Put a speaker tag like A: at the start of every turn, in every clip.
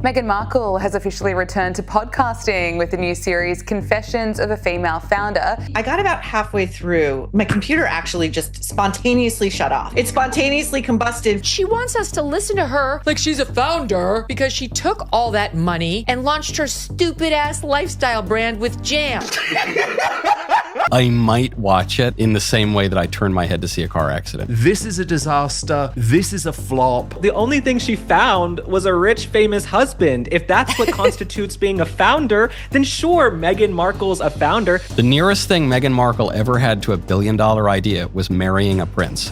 A: Meghan Markle has officially returned to podcasting with the new series Confessions of a Female Founder.
B: I got about halfway through. My computer actually just spontaneously shut off. It spontaneously combusted.
C: She wants us to listen to her like she's a founder because she took all that money and launched her stupid-ass lifestyle brand with jam.
D: I might watch it in the same way that I turn my head to see a car accident.
E: This is a disaster. This is a flop.
F: The only thing she found was a rich, famous husband. If that's what constitutes being a founder, then sure, Meghan Markle's a founder.
D: The nearest thing Meghan Markle ever had to a billion-dollar idea was marrying a prince.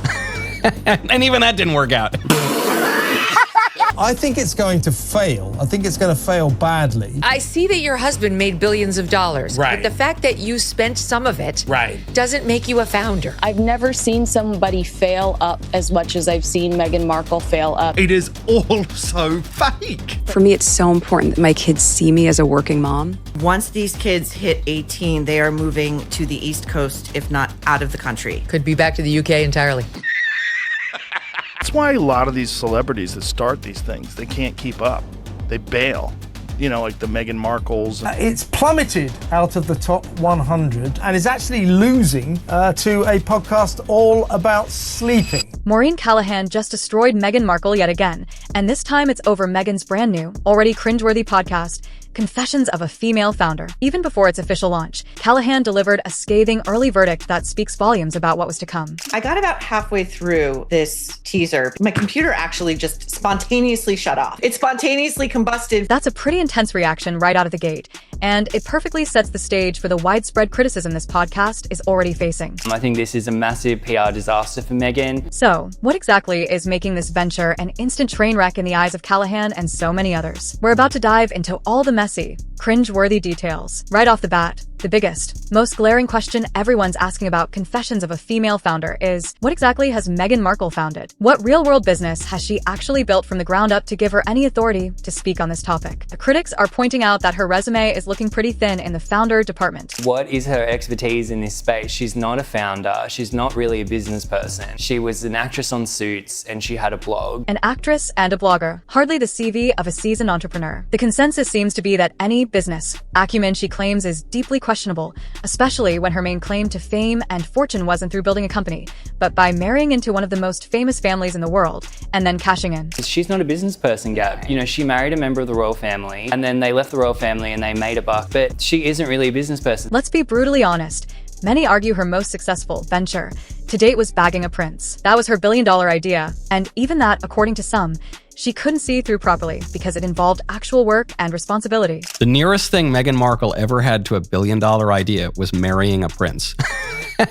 D: And even that didn't work out.
G: I think it's going to fail. I think it's going to fail badly.
C: I see that your husband made billions of dollars.
E: Right.
C: But the fact that you spent some of it doesn't make you a founder.
H: I've never seen somebody fail up as much as I've seen Meghan Markle fail up.
E: It is all so fake.
I: For me, it's so important that my kids see me as a working mom.
B: Once these kids hit 18, they are moving to the East Coast, if not out of the country.
C: Could be back to the UK entirely.
J: That's why a lot of these celebrities that start these things, they can't keep up. They bail. You know, like the Meghan Markles.
G: It's plummeted out of the top 100 and is actually losing to a podcast all about sleeping.
K: Maureen Callahan just destroyed Meghan Markle yet again, and this time it's over Meghan's brand new, already cringe-worthy podcast, Confessions of a Female Founder. Even before its official launch, Callahan delivered a scathing early verdict that speaks volumes about what was to come.
B: I got about halfway through this teaser. My computer actually just spontaneously shut off. It spontaneously combusted.
K: That's a pretty intense reaction right out of the gate, and it perfectly sets the stage for the widespread criticism this podcast is already facing.
L: I think this is a massive PR disaster for Meghan.
K: So, what exactly is making this venture an instant train wreck in the eyes of Callahan and so many others? We're about to dive into all the messy, cringe-worthy details. Right off the bat, the biggest, most glaring question everyone's asking about Confessions of a Female Founder is, what exactly has Meghan Markle founded? What real-world business has she actually built from the ground up to give her any authority to speak on this topic? The critics are pointing out that her resume is looking pretty thin in the founder department.
L: What is her expertise in this space? She's not a founder. She's not really a business person. She was an actress on Suits and she had a blog.
K: An actress and a blogger, hardly the CV of a seasoned entrepreneur. The consensus seems to be that any business acumen she claims is deeply questionable, especially when her main claim to fame and fortune wasn't through building a company, but by marrying into one of the most famous families in the world and then cashing in.
L: She's not a business person, Gab. You know, she married a member of the royal family and then they left the royal family and they made a buck, but she isn't really a business person.
K: Let's be brutally honest. Many argue her most successful venture to date was bagging a prince. That was her billion-dollar idea, and even that, according to some, she couldn't see through properly because it involved actual work and responsibility.
D: The nearest thing Meghan Markle ever had to a billion-dollar idea was marrying a prince.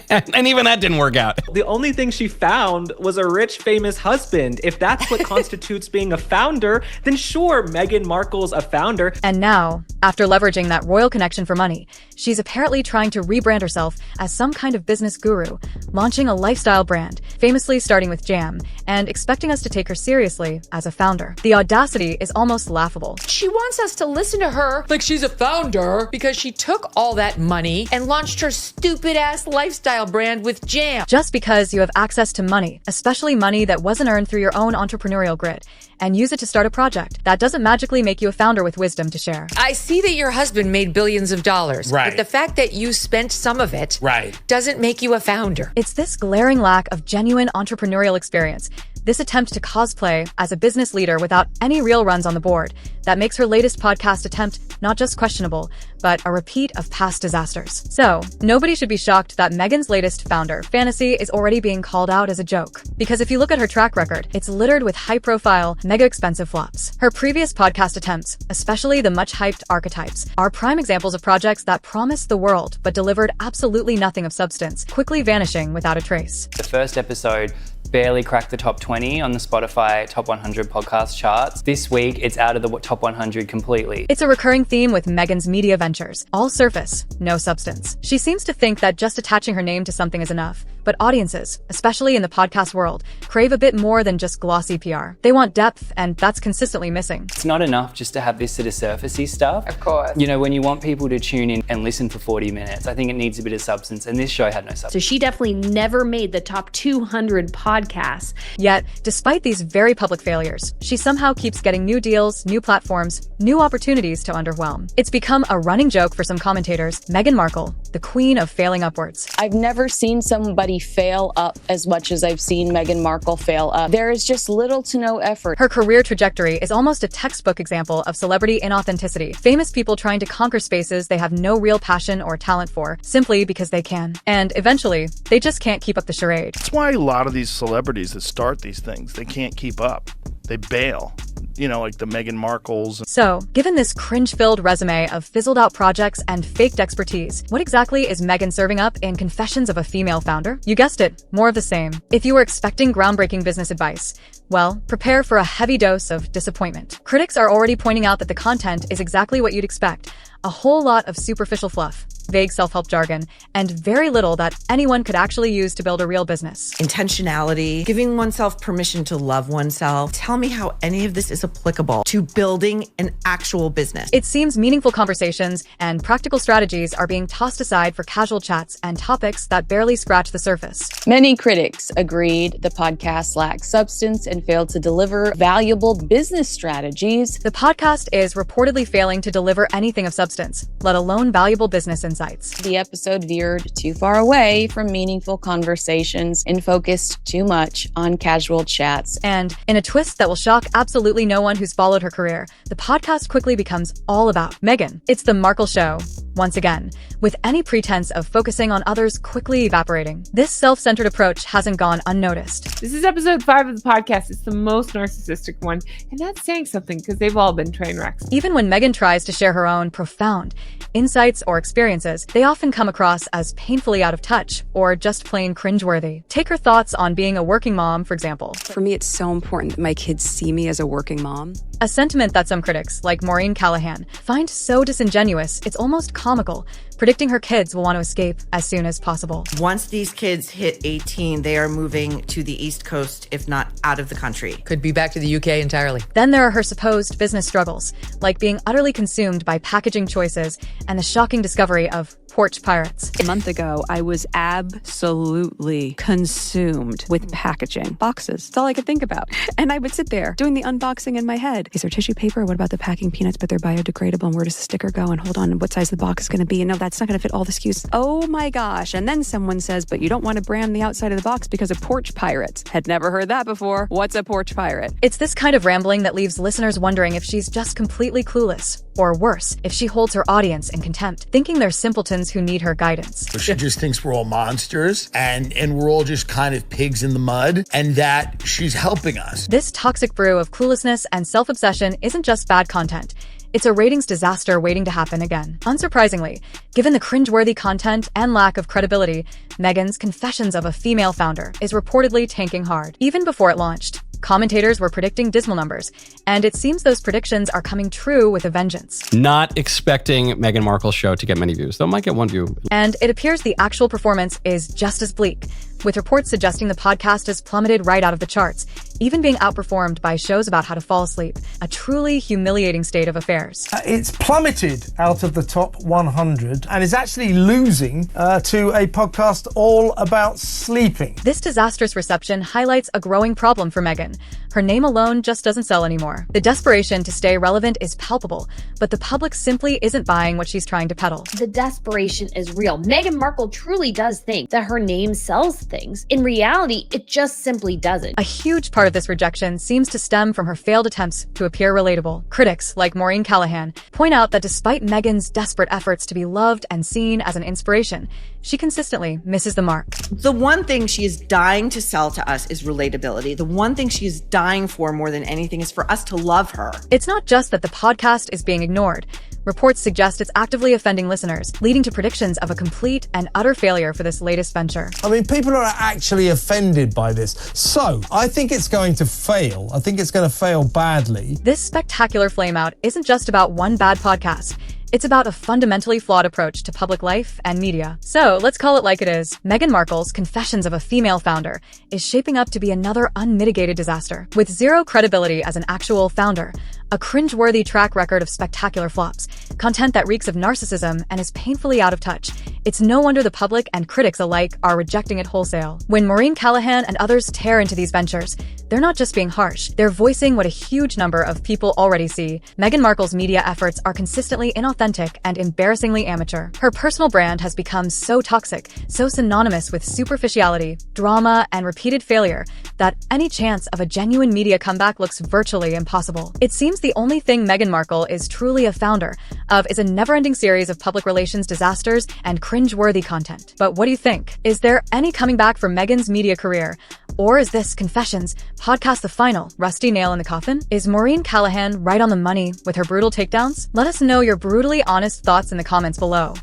D: And even that didn't work out.
F: The only thing she found was a rich, famous husband. If that's what constitutes being a founder, then sure, Meghan Markle's a founder.
K: And now, after leveraging that royal connection for money, she's apparently trying to rebrand herself as some kind of business guru, launching a lifestyle brand, famously starting with jam, and expecting us to take her seriously as a founder. The audacity is almost laughable.
C: She wants us to listen to her like she's a founder because she took all that money and launched her stupid-ass lifestyle brand with jam.
K: Just because you have access to money, especially money that wasn't earned through your own entrepreneurial grit, and use it to start a project, that doesn't magically make you a founder with wisdom to share.
C: I see that your husband made billions of dollars.
E: Right.
C: But the fact that you spent some of it doesn't make you a founder.
K: It's this glaring lack of genuine entrepreneurial experience, this attempt to cosplay as a business leader without any real runs on the board, that makes her latest podcast attempt not just questionable, but a repeat of past disasters. So, nobody should be shocked that Meghan's latest founder fantasy is already being called out as a joke. Because if you look at her track record, it's littered with high-profile, mega-expensive flops. Her previous podcast attempts, especially the much-hyped Archetypes, are prime examples of projects that promised the world but delivered absolutely nothing of substance, quickly vanishing without a trace.
L: The first episode barely cracked the top 20 on the Spotify top 100 podcast charts. This week, it's out of the top 100 completely.
K: It's a recurring theme with Meghan's media ventures. All surface, no substance. She seems to think that just attaching her name to something is enough, But audiences, especially in the podcast world, crave a bit more than just glossy PR. They want depth, and that's consistently missing.
L: It's not enough just to have this sort of surfacey stuff.
A: Of course.
L: You know, when you want people to tune in and listen for 40 minutes, I think it needs a bit of substance, and this show had no substance.
M: So she definitely never made the top 200 podcasts.
K: Yet, despite these very public failures, she somehow keeps getting new deals, new platforms, new opportunities to underwhelm. It's become a running joke for some commentators. Meghan Markle, the queen of failing upwards.
H: I've never seen somebody fail up as much as I've seen Meghan Markle fail up. There is just little to no effort.
K: Her career trajectory is almost a textbook example of celebrity inauthenticity. Famous people trying to conquer spaces they have no real passion or talent for, simply because they can. And eventually, they just can't keep up the charade.
J: That's why a lot of these celebrities that start these things, they can't keep up. They bail. You know, like the Meghan Markles.
K: So, given this cringe-filled resume of fizzled-out projects and faked expertise, what exactly is Meghan serving up in Confessions of a Female Founder? You guessed it, more of the same. If you were expecting groundbreaking business advice, well, prepare for a heavy dose of disappointment. Critics are already pointing out that the content is exactly what you'd expect. A whole lot of superficial fluff, vague self-help jargon, and very little that anyone could actually use to build a real business.
B: Intentionality, giving oneself permission to love oneself. Tell me how any of this is applicable to building an actual business.
K: It seems meaningful conversations and practical strategies are being tossed aside for casual chats and topics that barely scratch the surface.
H: Many critics agreed the podcast lacked substance and failed to deliver valuable business strategies.
K: The podcast is reportedly failing to deliver anything of substance, let alone valuable business insights.
H: The episode veered too far away from meaningful conversations and focused too much on casual chats.
K: And in a twist that will shock absolutely no one who's followed her career, the podcast quickly becomes all about Meghan. It's the Markle Show, once again, with any pretense of focusing on others quickly evaporating. This self-centered approach hasn't gone unnoticed.
N: This is episode 5 of the podcast. It's the most narcissistic one, and that's saying something because they've all been train wrecks.
K: Even when Meghan tries to share her own profound insights or experiences, they often come across as painfully out of touch or just plain cringe-worthy. Take her thoughts on being a working mom, for example.
I: For me, it's so important that my kids see me as a working mom.
K: A sentiment that some critics, like Maureen Callahan, find so disingenuous it's almost comical, predicting her kids will want to escape as soon as possible.
B: Once these kids hit 18, they are moving to the East Coast, if not out of the country.
C: Could be back to the UK entirely.
K: Then there are her supposed business struggles, like being utterly consumed by packaging choices and the shocking discovery of porch pirates.
I: A month ago, I was absolutely consumed with packaging. Boxes. That's all I could think about. And I would sit there doing the unboxing in my head. Is there tissue paper? What about the packing peanuts? But they're biodegradable. And where does the sticker go? And hold on, and what size the box is going to be? And no, that's not going to fit all the SKUs. Oh my gosh. And then someone says, but you don't want to brand the outside of the box because of porch pirates. Had never heard that before. What's a porch pirate?
K: It's this kind of rambling that leaves listeners wondering if she's just completely clueless. Or worse, if she holds her audience in contempt, thinking they're simpletons who need her guidance.
O: She just thinks we're all monsters and we're all just kind of pigs in the mud and that she's helping us.
K: This toxic brew of cluelessness and self-obsession isn't just bad content. It's a ratings disaster waiting to happen again. Unsurprisingly, given the cringe-worthy content and lack of credibility, Meghan's Confessions of a Female Founder is reportedly tanking hard. Even before it launched, commentators were predicting dismal numbers, and it seems those predictions are coming true with a vengeance.
D: Not expecting Meghan Markle's show to get many views, though it might get one view.
K: And it appears the actual performance is just as bleak, with reports suggesting the podcast has plummeted right out of the charts, even being outperformed by shows about how to fall asleep. A truly humiliating state of affairs.
G: It's plummeted out of the top 100 and is actually losing to a podcast all about sleeping.
K: This disastrous reception highlights a growing problem for Meghan. Her name alone just doesn't sell anymore. The desperation to stay relevant is palpable, but the public simply isn't buying what she's trying to peddle.
M: The desperation is real. Meghan Markle truly does think that her name sells things. In reality, it just simply doesn't.
K: A huge part of this rejection seems to stem from her failed attempts to appear relatable. Critics, like Maureen Callahan, point out that despite Meghan's desperate efforts to be loved and seen as an inspiration, she consistently misses the mark.
B: The one thing she is dying to sell to us is relatability. The one thing she is dying for more than anything is for us to love her.
K: It's not just that the podcast is being ignored. Reports suggest it's actively offending listeners, leading to predictions of a complete and utter failure for this latest venture.
G: I mean, people are actually offended by this. So, I think it's going to fail. I think it's going to fail badly.
K: This spectacular flameout isn't just about one bad podcast. It's about a fundamentally flawed approach to public life and media. So let's call it like it is. Meghan Markle's Confessions of a Female Founder is shaping up to be another unmitigated disaster. With zero credibility as an actual founder, a cringe-worthy track record of spectacular flops, content that reeks of narcissism and is painfully out of touch, it's no wonder the public and critics alike are rejecting it wholesale. When Maureen Callahan and others tear into these ventures, they're not just being harsh, they're voicing what a huge number of people already see. Meghan Markle's media efforts are consistently inauthentic and embarrassingly amateur. Her personal brand has become so toxic, so synonymous with superficiality, drama, and repeated failure, that any chance of a genuine media comeback looks virtually impossible. It seems the only thing Meghan Markle is truly a founder of is a never-ending series of public relations disasters and cringe-worthy content. But what do you think? Is there any coming back for Meghan's media career? Or is this Confessions podcast the final rusty nail in the coffin? Is Maureen Callahan right on the money with her brutal takedowns? Let us know your brutally honest thoughts in the comments below.